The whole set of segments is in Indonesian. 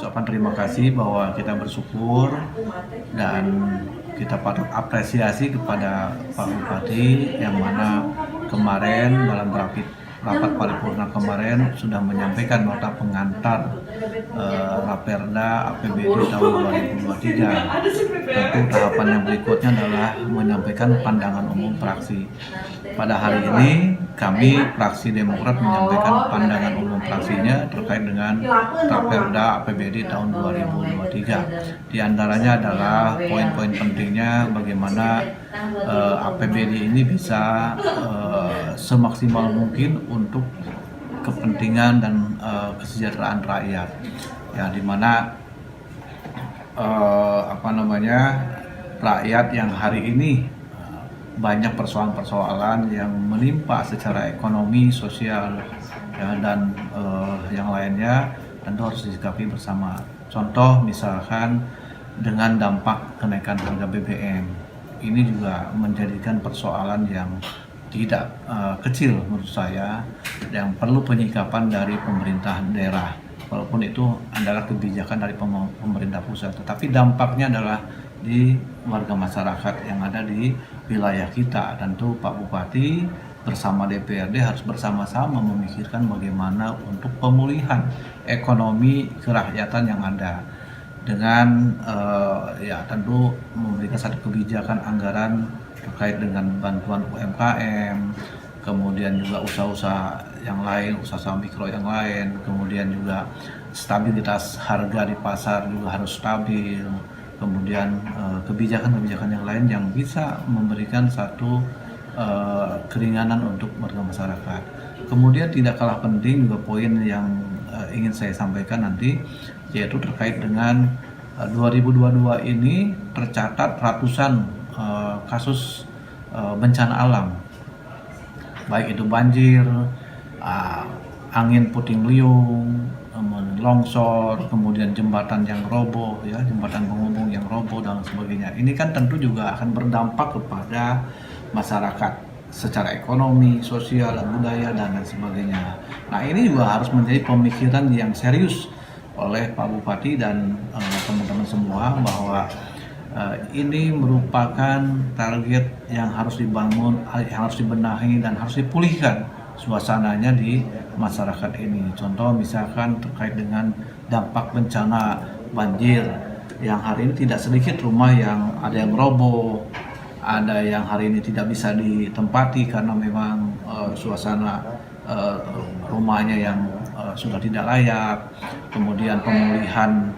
ucapan terima kasih bahwa kita bersyukur dan kita patut apresiasi kepada Pak Bupati yang mana kemarin dalam rapat paripurna kemarin sudah menyampaikan nota pengantar Raperda APBD tahun 2023. Tentu tahapan yang berikutnya adalah menyampaikan pandangan umum fraksi. Pada hari ini kami fraksi Demokrat menyampaikan pandangan umum fraksinya terkait dengan Raperda APBD tahun 2023. Di antaranya adalah poin-poin pentingnya bagaimana APBD ini bisa semaksimal mungkin untuk kepentingan dan kesejahteraan rakyat, ya dimana rakyat yang hari ini banyak persoalan-persoalan yang menimpa secara ekonomi, sosial, ya, dan yang lainnya tentu harus disikapi bersama. Contoh misalkan dengan dampak kenaikan harga BBM, ini juga menjadikan persoalan yang tidak kecil menurut saya, yang perlu penyikapan dari pemerintah daerah. Walaupun itu adalah kebijakan dari pemerintah pusat, tetapi dampaknya adalah di warga masyarakat yang ada di wilayah kita. Tentu Pak Bupati bersama DPRD harus bersama-sama memikirkan bagaimana untuk pemulihan ekonomi kerakyatan yang ada dengan ya tentu memberikan satu kebijakan anggaran terkait dengan bantuan UMKM, kemudian juga usaha-usaha yang lain, usaha mikro yang lain, kemudian juga stabilitas harga di pasar juga harus stabil, kemudian kebijakan-kebijakan yang lain yang bisa memberikan satu keringanan untuk warga masyarakat. Kemudian tidak kalah penting juga poin yang ingin saya sampaikan nanti, yaitu terkait dengan 2022 ini tercatat ratusan kasus bencana alam, baik itu banjir, angin puting beliung, longsor, kemudian jembatan yang roboh, ya jembatan penghubung yang roboh dan sebagainya. Ini kan tentu juga akan berdampak kepada masyarakat secara ekonomi, sosial, budaya dan lain sebagainya. Nah ini juga harus menjadi pemikiran yang serius oleh Pak Bupati dan teman-teman semua bahwa ini merupakan target yang harus dibangun, yang harus dibenahi dan harus dipulihkan suasananya di masyarakat ini. Contoh misalkan terkait dengan dampak bencana banjir yang hari ini tidak sedikit rumah yang ada yang roboh, ada yang hari ini tidak bisa ditempati karena memang suasana rumahnya yang sudah tidak layak, kemudian pemulihan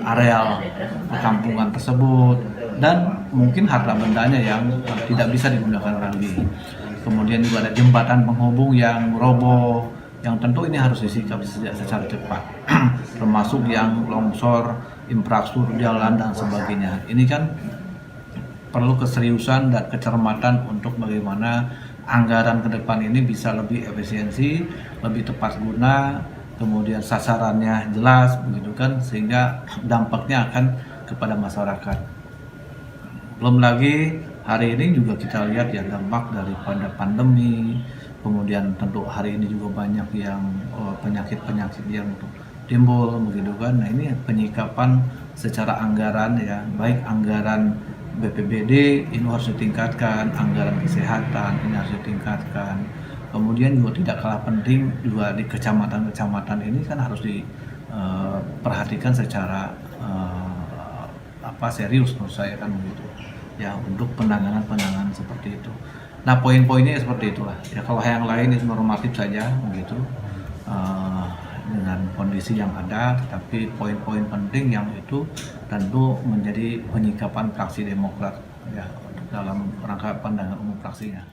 areal perkampungan tersebut, dan mungkin harta bendanya yang tidak bisa digunakan lagi. Kemudian juga ada jembatan penghubung yang roboh, yang tentu ini harus disikapi secara cepat, termasuk yang longsor, infrastruktur jalan dan sebagainya. Ini kan perlu keseriusan dan kecermatan untuk bagaimana anggaran ke depan ini bisa lebih efisiensi, lebih tepat guna, kemudian sasarannya jelas, begitu kan, sehingga dampaknya akan kepada masyarakat. Belum lagi hari ini juga kita lihat ya dampak daripada pandemi, kemudian tentu hari ini juga banyak yang penyakit-penyakit yang timbul, begitu kan. Nah ini penyikapan secara anggaran ya, baik anggaran BPBD ini harus ditingkatkan, anggaran kesehatan ini harus ditingkatkan. Kemudian juga tidak kalah penting juga di kecamatan-kecamatan ini kan harus diperhatikan secara serius menurut saya kan begitu. Ya untuk penanganan seperti itu. Nah poin-poinnya seperti itulah. Ya kalau yang lain itu normatif saja begitu dengan kondisi yang ada, tetapi poin-poin penting yang itu tentu menjadi penyikapan fraksi Demokrat ya dalam rangka pandangan umum fraksinya.